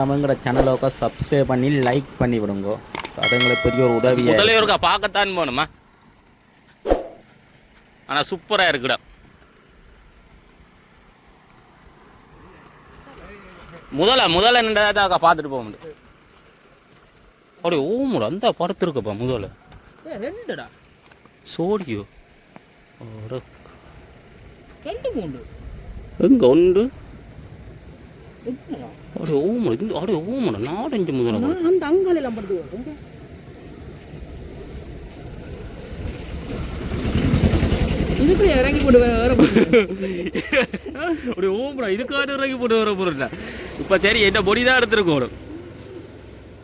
நம்மங்கிற சேனலுக்கு சப்ஸ்கிரைப் பண்ணி லைக் பண்ணி விடுங்க. அதுங்களுக்கு பெரிய ஒரு உதவி. முதலையோருக்கா பார்க்கத்தான் போகணுமா? ஆனால் சூப்பராக இருக்குடா. முதல்ல நின்றதாக பார்த்துட்டு போக முடியும். அப்படியே ஓமுடா அந்த படுத்துருக்கப்பா முதல்ல ரெண்டுடா சோடியோ ரெண்டு மூணு எங்க ஒன்று அப்படியே ஓமுடா இந்த அப்படியே ஓமுடா 4-5 முதல்ல அந்த அங்காளெல்லாம் படுத்து இதுக்கு இறங்கி போட்டு வேற அப்படி ஓமுடா இதுக்காக இறங்கி போட்டு வர போறா. இப்போ சரி என்ன பொடி தான் எடுத்துருக்கோம்.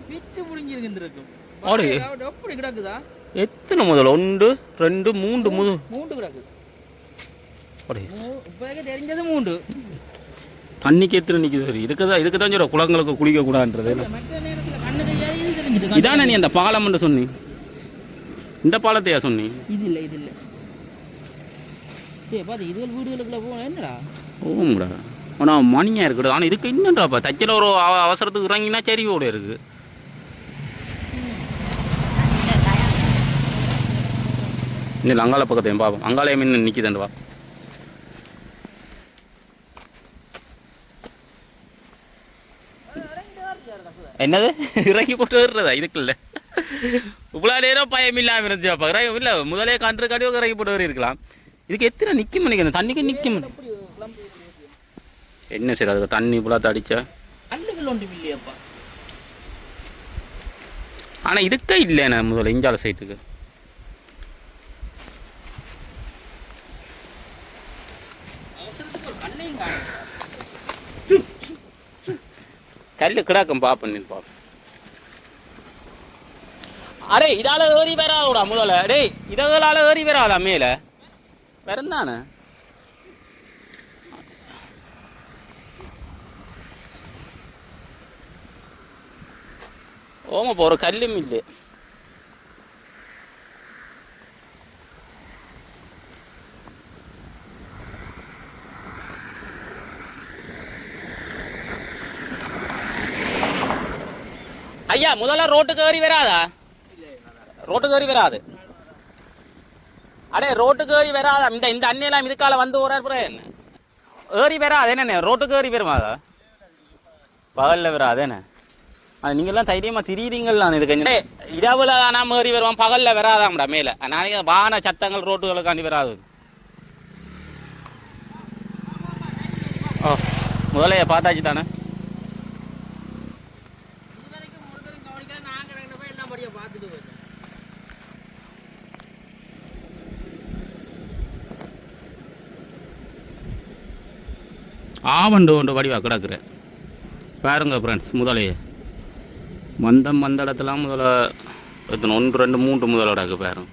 பிச்சு புடிங்கிருக்கும் எப்படி கிடக்குதா? எத்தனை முதல்ல 1 2 3 மூன்று கிடக்கு. தெரிஞ்சது 3 தண்ணிக்கு எத்தனை நிற்குது. இதுக்கு தான் சொல்ற குளங்களுக்கு குளிக்க கூடாதுன்றது. இதானே நீ அந்த பாலம் சொன்னி? இந்த பாலத்தையா சொன்னி? இது இல்லை இதுகள் வீடுகளுக்குள்ள போன என்னடா? ஓம்டா ஆனால் மணியாக இருக்குது. ஆனால் இதுக்கு என்னன்றாப்பா தைக்கல ஒரு அவசரத்துக்கு இறங்கினா சரிவோட இருக்கு. இல்லை அங்காள பக்கத்தையும் பாப்போம். அங்காளைய மீன் நிற்கிதண்டவா. என்னது இறங்கி போட்டு வர்றதா? இதுக்கு இல்லை இவ்வளோ நேரம் பயம் இல்லாமல் இருந்துச்சுப்பா. இல்லை முதலே கன்று காட்டி இறங்கி போட்டு வர இருக்கலாம். இதுக்கு எத்தனை நிற்கும் நினைக்கிறேன். தண்ணிக்கு நிற்கும் என்ன சரி அதுக்கு தண்ணி இவ்வளோ அடிச்சா. ஆனால் இதுக்கே இல்லைண்ணே முதல்ல இஞ்சால சைட்டுக்கு. கல்லு கிடாக்கும் பாப்பேன் பாப்பேன். அடே இதால ஏறி வராதா முதல்ல? டே இதனால ஏறி வராதா மேலே வேறந்தானே? ஓமப்பா ஒரு கல்லும் இல்லை. ஐயா முதல்ல ரோட்டுக்கு ஏறி வராதா? ரோட்டுக்கு ஏறி வராது. அடே ரோட்டுக்கு ஏறி வராதா? இந்த அண்ணியெல்லாம் இதுக்கால வந்து ஒரு என்ன ஏறி வராது என்ன? ரோட்டுக்கு ஏறி வருமாதா? பகலில் வராது என்ன? நீங்கள்லாம் தைரியமாக திரியிறீங்கள்லாம். இதுக்கு இரவுல நாம் ஏறி வருவோம், பகலில் வராதாம்டா மேலே. நாளைக்கு வாகன சத்தங்கள் ரோட்டுகளுக்காண்டி வராது. ஓ முதலைய பார்த்தாச்சு தானே? ஆவண்டு ஒன்று வடிவா கிடக்குற பாருங்க ஃப்ரெண்ட்ஸ். முதலையே மந்த இடத்துலாம் முதல்ல எத்தனை 1 2 3 முதல்ல கிடக்கு பாருங்க.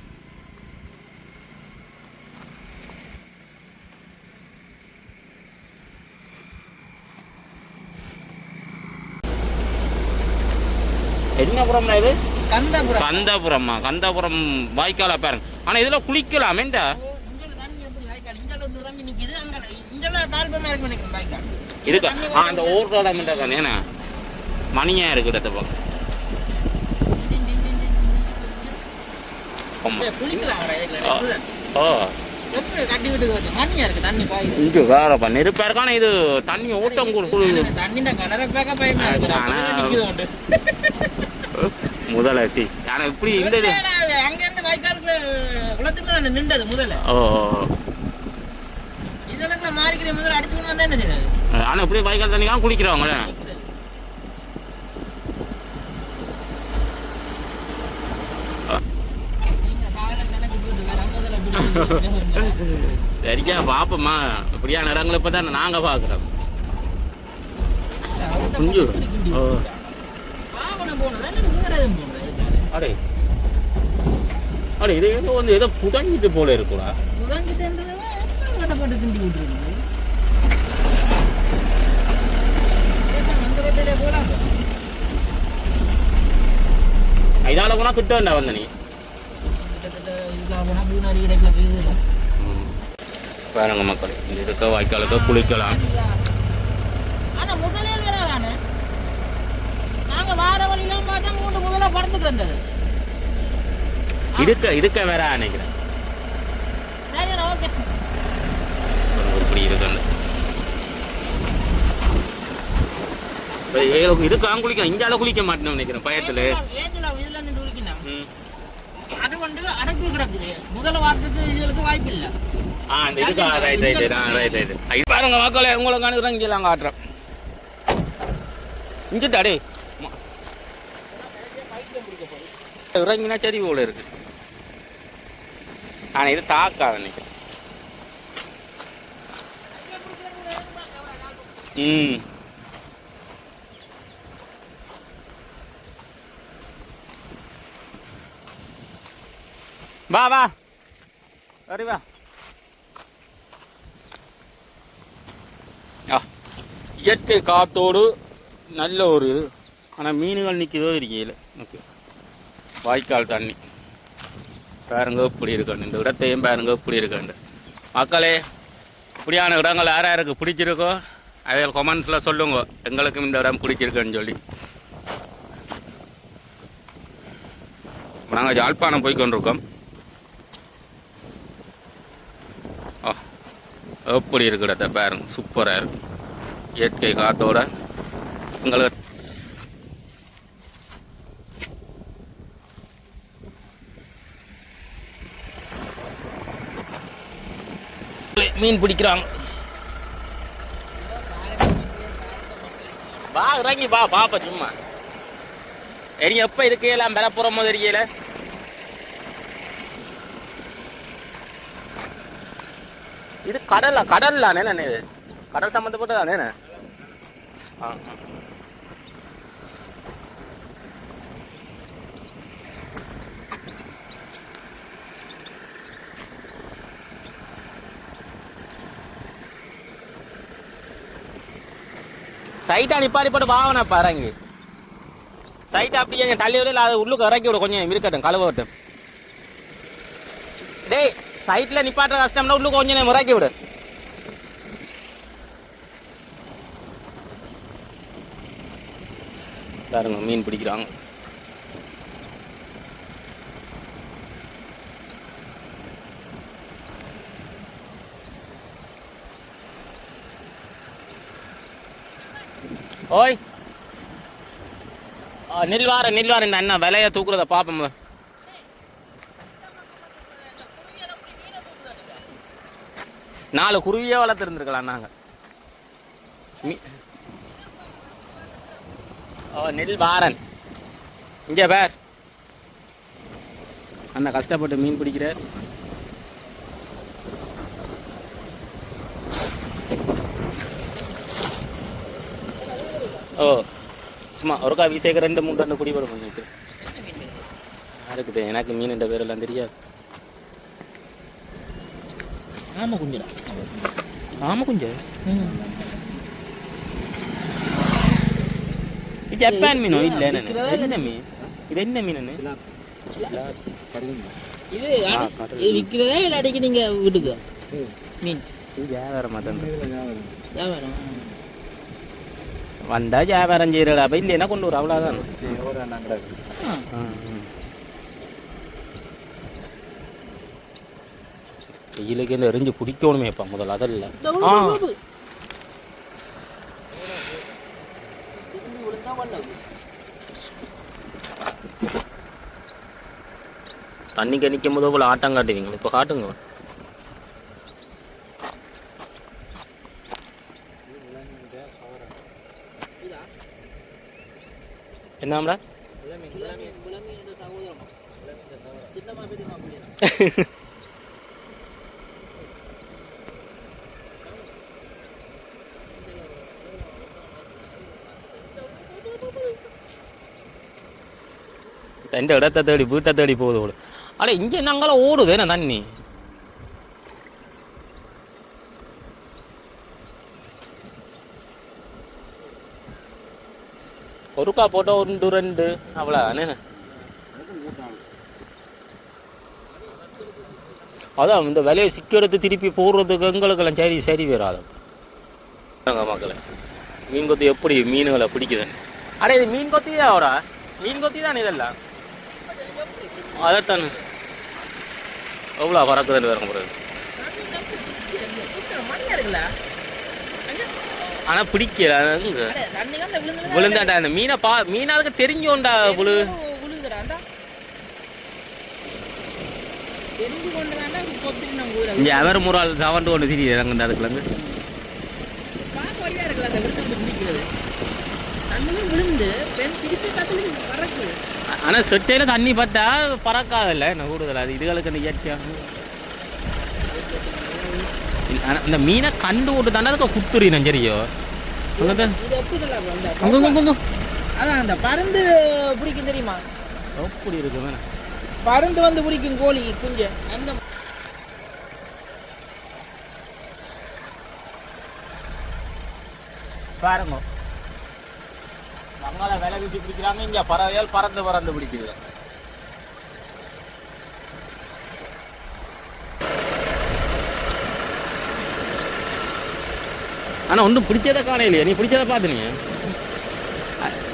என்ன புறம்னா இது? கந்தபுரமா? கந்தபுரம் வாய்க்காலா பாருங்க. ஆனால் இதில் குளிக்கலாமேண்டா. இதுக்கு அந்த ஓடுற தானே மணியா இருக்குது. இங்க வேறப்பா நெருப்பா இருக்கான இது தண்ணி ஓட்டம் முதலாச்சு. ஆனா இப்படி இந்த ஆனா இப்படி வாய்க்கால் தண்ணி தான் குளிக்கிறவங்க. சரிக்கா பாப்போம்மா. இப்படியான இடங்களை இப்போ தான் நாங்கள் பார்க்குறோம். அடே அடே இது ஏதோ வந்து ஏதோ புதஞ்சிட்டு போல இருக்குடா. இதால போனா கிட்ட வந்தா வந்த நீ பாருங்க மக்கள். இதுக்கு வாய்க்காலுக்கு குளிக்கலாம். இதுக்க வேற நினைக்கிறேன் இப்படி இருக்கு இதுக்காக குளிக்க இங்கால குளிக்க மாட்டேன்னு நினைக்கிறேன் பயத்துல பாருங்க மக்களை உங்களை காணுக்கிறேன் இங்கெல்லாம் காட்டுறேன் இங்கிட்டாடே இறங்கினா சரி போல இருக்கு ஆனா இது தாக்காது நினைக்கிறேன் வா வா சரி வா இயற்கை காத்தோடு நல்ல ஒரு ஆனால் மீன்கள் நிற்கிதோ இருக்கையில் ஓகே வாய்க்கால் தண்ணி பாருங்க இப்படி இருக்கணும் இந்த இடத்தையும் பாருங்க இப்படி இருக்கண்டு மக்களே இப்படியான இடங்கள் யார் யாருக்கு பிடிச்சிருக்கோ அதை கமெண்ட்ஸில் சொல்லுங்க எங்களுக்கும் இந்த இடம் பிடிச்சிருக்குன்னு சொல்லி நாங்கள் யாழ்ப்பாணம் போய் கொண்டிருக்கோம் எப்படி இருக்கிறத பாருங்க சூப்பராக இருக்கும் இயற்கை காத்தோட எங்களுக்கு மீன் பிடிக்கிறாங்க வா இறங்கி வா பாப்பா சும்மா இனி எப்போ இருக்கையெல்லாம் பெற போகிற போது இருக்கையில இது கடல்லானே இது கடல் சம்மந்தப்பட்டதானே சைட்டா நிப்பாடி போட்டு வாங்கினா பாருங்க சைட்டை அப்படியே தள்ளி விட அது உள்ளுக்கு இறக்கி விட கொஞ்சம் இருக்கட்டும் கழுவட்டும் டேய் சைட்டில் நிப்பாட்டுற கஷ்டம்னா உள்ளுக்கு கொஞ்சம் நேரம் இறக்கி விடு பாருங்க மீன் பிடிக்கிறாங்க ஓய் நில்வார இந்த அண்ணா விலைய தூக்குறத பாப்போம் நாலு குருவியே வளர்த்துருந்துருக்கலாம் நாங்கள் நெல்வாரன் இங்கே பேர் அண்ணா கஷ்டப்பட்டு மீன் பிடிக்கிறார் ஓ சும்மா ஒருக்கா வீசேக்க 2-3 டன் குடிபட பண்ணிட்டு இருக்குது எனக்கு மீன் பேரெல்லாம் தெரியாது ஆமாம் குஞ்சடா ஆமாம் குஞ்சு இது ஜப்பான் மீனோ இல்லை என்ன மீன் இது என்ன மீன் இது விற்கிறதா இல்லை அடிக்க நீங்கள் வீட்டுக்கு மீன் இது வியாபாரம் மாட்டேன் வியாபாரம் வந்தா வியாபாரம் செய்யறடா அப்போ இல்லைன்னா கொண்டு வரும் அவ்வளோதான் வெயிலுக்கு இந்த எரிஞ்சு பிடிக்கணுமேப்பா முதல்ல அதில் தண்ணிக்கு நிற்கும் போது போல ஆட்டம் காட்டுவீங்க இப்போ காட்டுங்க என்னம்டா இந்த இடத்தை தேடி வீட்டை தேடி போகுது போல அட இங்கே நாங்களாம் ஓடுது என்ன தண்ணி ஒருக்கா போட்டோம் 1-2 அவ்வளோ அண்ணே அதான் இந்த விலையை சிக்கிறது திருப்பி போடுறதுக்கு எங்களுக்கெல்லாம் சரி வராது மக்களை மீன் கொத்தி எப்படி மீன்களை பிடிக்குது அடே இது மீன் கொத்தியே அவரா மீன் கொத்தி தான் இதெல்லாம் அதைத்தானே எவ்வளோ பறக்குதுன்னு வேற பிறகு ஆனால் பிடிக்கல விழுந்தாண்டா அந்த மீனாளுக்கு தெரிஞ்சோண்டா புழு இங்கே அவர் முறால் சவண்டு ஒன்று தெரியுது அங்கே அதுக்குலேருந்து ஆனால் செட்டையில் தண்ணி பார்த்தா பறக்காதில்ல என்ன கூடுதல் அது இதுகளுக்கு அந்த இயற்கையாக இந்த மீனை கண்டு விட்டு தானே அதுக்கு குத்துறீங்க சரியோ அதான் அந்த பருந்து பிடிக்கும் தெரியுமா எப்படி இருக்கு வேணா பருந்து வந்து பிடிக்கும் கோழி குஞ்சு அந்த பாருங்க மங்கால விலை வீசி பிடிக்கிறாங்க இங்கே பறவையால் பறந்து பிடிக்குது ஆனால் ஒன்றும் பிடிச்சதை காண இல்லையா நீ பிடிச்சதை பார்த்துனீங்க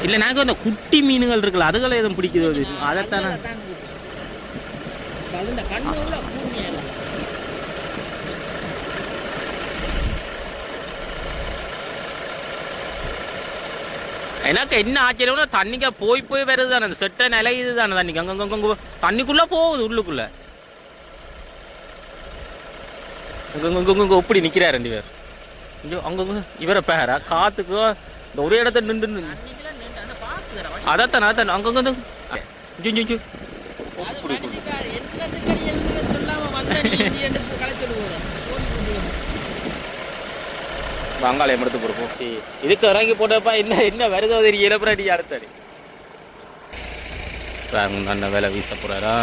இல்லை நாங்கள் அந்த குட்டி மீன்கள் இருக்குல்ல அதுகளை எதுவும் பிடிக்குது அதைத்தானே எனக்கு என்ன ஆச்சரியம்னா தண்ணிக்க போய் வருது தானே அந்த செட்டை நிலையுது தானே தண்ணிக்கு அங்கங்க தண்ணிக்குள்ளே போகுது உள்ளுக்குள்ள அங்கங்க எப்படி நிற்கிறார் 2 பேர் இங்கே அங்கங்க இவரை பேரா காத்துக்கோ இந்த ஒரே இடத்த நின்று அதைத்தானே அங்கங்க வெங்காயம் எடுத்து கொடுப்போம் சரி இதுக்கு இறங்கி போட்டப்பா என்ன வருதோ தெரியல அப்புறம் அடுத்தாடி நல்ல வேலை வீச போறாரா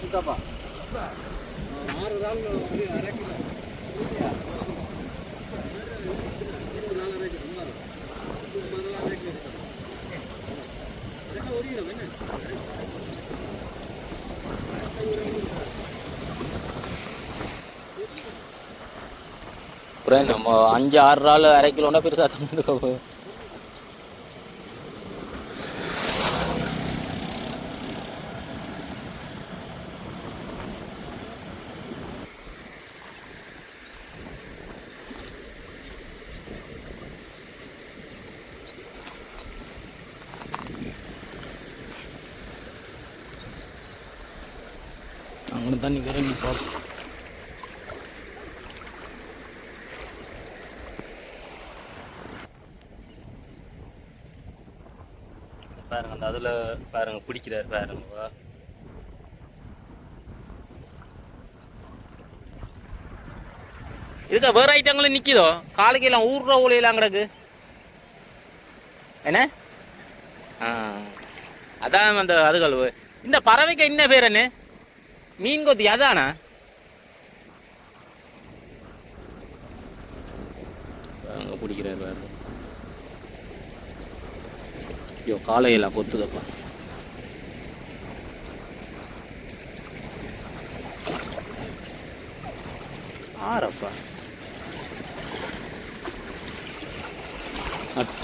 சுத்தப்பா 6 நாள் ஒரு அரை கிலோ நம்ம 5-6 நாள் அரை கிலோன்னா பெருசா தந்து அங்கே தண்ணி இறங்கி பார்ப்போம் பாருங்க அந்த அதில் பாருங்க பிடிக்கிறார் பாருங்க இதுக்கா வேறு ஐட்டங்களும் நிற்கிதோ காலுக்கு எல்லாம் ஊர்ற ஊழையெல்லாம் கிடக்கு என்ன அதான் அந்த அதுகள் இந்த பறவைக்கு என்ன பேர் என்ன மீன் கொத்தி அதானா அங்கே பிடிக்கிறார் பாரு ஐயோ காலையெல்லாம் கொத்துதப்பா ஆறப்பா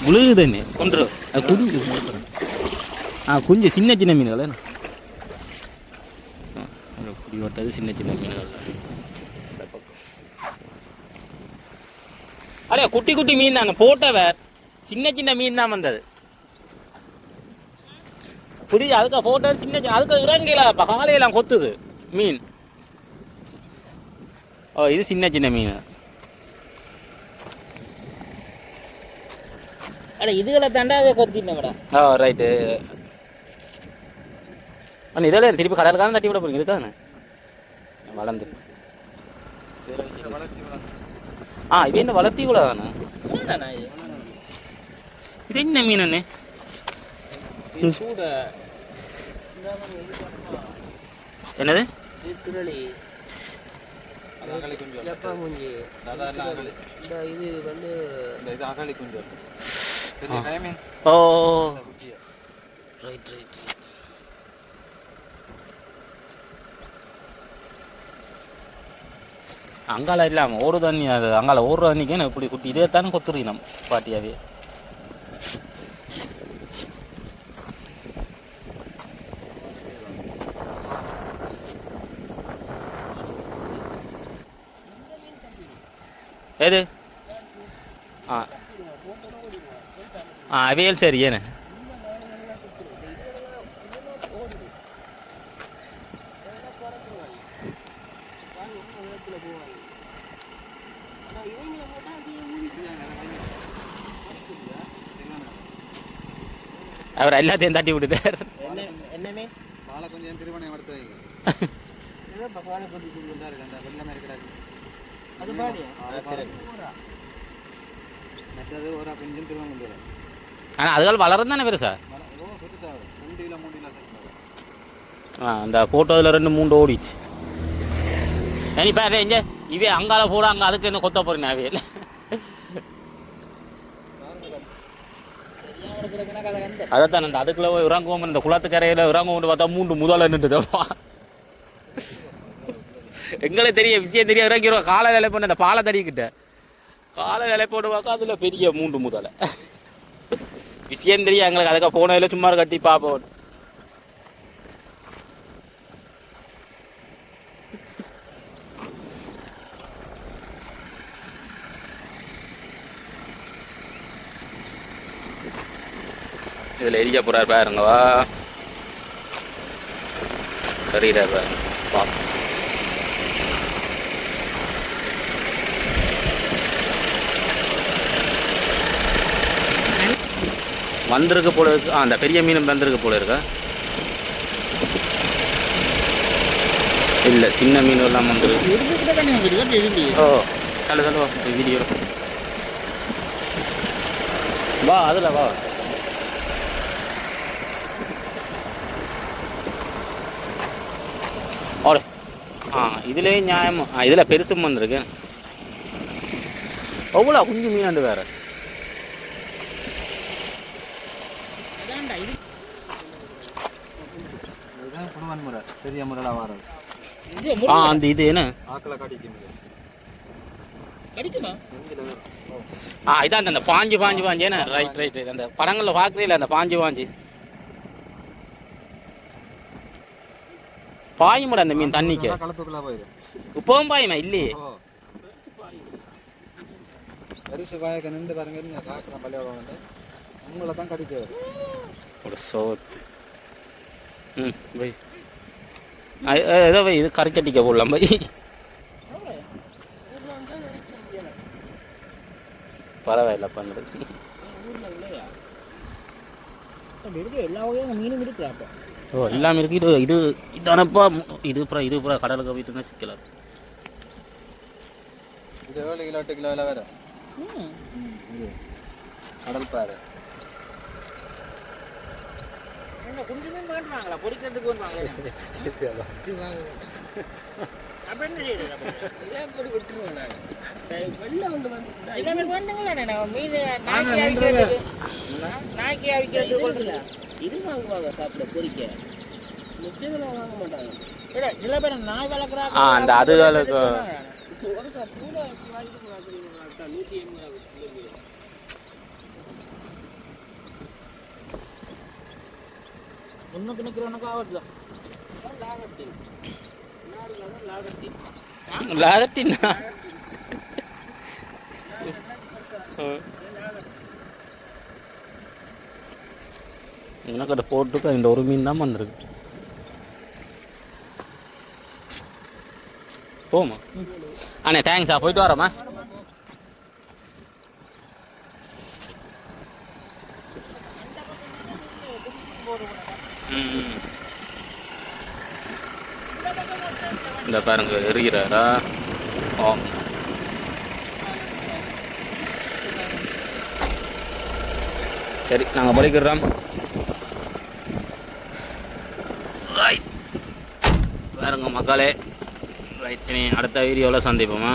விழுகுதண்ணே கொன்று அது குஞ்சு குஞ்சு சின்ன மீன்கள் இப்படி ஓட்டது சின்ன மீன்கள் அடையா குட்டி மீன் தானே போட்டவர் சின்ன மீன் தான் வந்தது புரியுது அதுக்கு போட்டது சின்ன அதுக்கு இறங்கலாப்பா காலையெல்லாம் கொத்துது மீன் ஓ இது சின்ன மீன் அட இதுகளை தண்டாவே கொத்திட்டேங்கடா ரைட்டு அண்ணா இதெல்லாம் திருப்பி கடலுக்கு தானே தட்டி விட போறீங்க இதுக்கான வளர்ந்து இவ என்ன வளர்த்தி கூட தானே இது என்ன மீன் அண்ணே என்னது திருளி இது வந்து இது அகாலி குஞ்சு பெரிய கயமீன் ஓ குட்டியா ரைட் ரைட் அங்கால இல்லாமல் ஓடு தண்ணி அது அங்கால ஓடுற தண்ணிக்கு இப்படி குட்டி இதே தானே கொத்துறீங்க பாட்டியாவே ஏது ஆ அவையல் சரி ஏன்னு அவர் எல்லாத்தையும் தட்டி விட்டுட்டார் என்னமே பாலை கொஞ்சம் திருமணம் எடுத்து வைங்க வெள்ளமே இருக்கிறாரு அது பாடி மற்றது ஒரு கொஞ்சம் திருமணம் கொண்டு வரும் ஆனால் அதுகள் வளரும் தானே பெருசா ஓ பெருசா 2 கிலோ 3 கிலோ அந்த ஃபோட்டோவில் 2-3 ஓடிச்சு இனி பாரு இங்கே இவே அங்கால போட அங்கே அதுக்கு என்ன கொத்த போறேன் அவையில் அதைத்தான் அந்த அதுக்குள்ள போய் இறங்குவோம் இந்த குளத்துக்கரையில் இறங்குவோம்னு பார்த்தா 3 முதல்ல நின்றுதப்பா எங்களை தெரிய விஷயம் தெரிய இறங்கிடுவோம் காலை நிலை பண்ண அந்த பாலை தடிக்கிட்ட காலை நிலை போட்டு பார்க்க அதில் பெரிய 3 முதல்ல விஷயம் தெரியும் எங்களுக்கு அதுக்கு போனதில் சும்மா கட்டி பார்ப்போம் இதில் எரிக்க போகிறார் பாருங்கவா சரிடார் பா வந்திருக்கு போல இருக்கு அந்த பெரிய மீன் வந்திருக்கு போல இருக்கா இல்லை சின்ன மீன் எல்லாம் வந்துருக்கு ஓ தலை தலை வீடியோ வா அதில் வா ஓடு இதுலேயே நியாயம் இதில் பெருசும் வந்திருக்கு எவ்வளோ குஞ்சு மீனாண்டு வேறு பெரிய முறையில் வரும் அந்த இது என்ன ஆக்களை காட்டிக்க இதான் அந்த பாஞ்சு என்ன ரைட் ரைட் அந்த படங்களில் பார்க்குறீங்களா அந்த பாஞ்சு பாயுமாடா அந்த மீன் தண்ணிக்கு களத்துக்குள்ள போயிடும் இப்பவும் பாயுமா இல்லையே பெருசு பாயக்க நின்று பாருங்க நீங்கள் காய்ச்சலாம் பள்ளியோட வந்து உங்களை தான் கடிக்க ஒரு சோத்து பை ஏதோ பை இது கறிக்கட்டிக்க போடலாம் பை பரவாயில்ல பண்ணுறது எல்லா வகையான மீனும் இருக்கிறாப்ப ஓ எல்லாமே இருக்குது இது இதானப்பா இது பூரா கடலுக்கு போயிட்டுன்னா சிக்கலாம் இது 7 கிலோ 8 கிலோவில் வேறு கடல் பாரு என்ன குஞ்சு மீன் வாங்குவாங்களா பொரிக்கிறதுக்கு வாங்குவாங்க அப்போ என்ன செய்யறது விட்டுருவோம் வெள்ளம் கொண்டு வந்து எல்லாமே பண்ணுங்களே மீன் நாய்க்கு அவிக்கிறது இது வாங்குவாங்க சாப்பிட பொரிக்க நிச்சயம் வாங்க மாட்டாங்க இல்லை சில பேர் நாய் வளர்க்குறாங்க அந்த அதுகளுக்கு ஒரு கூட வாங்கிட்டு போகிறாங்க 180 முன்னுக்கு நிற்கிறவனுக்கு ஆவட்ல லாகட்டின்னா எனக்கு அதை போட்டுக்க இந்த ஒரு மீன் தான் வந்திருக்கு போமா அண்ணே தேங்க்ஸா போயிட்டு வரோம்மா இந்த பாருங்க எறிகிறாரா ஆம் சரி நாங்கள் படிக்கிறோம் பாருங்க மக்களே ரைட் அடுத்த வீடியோவில் சந்திப்போமா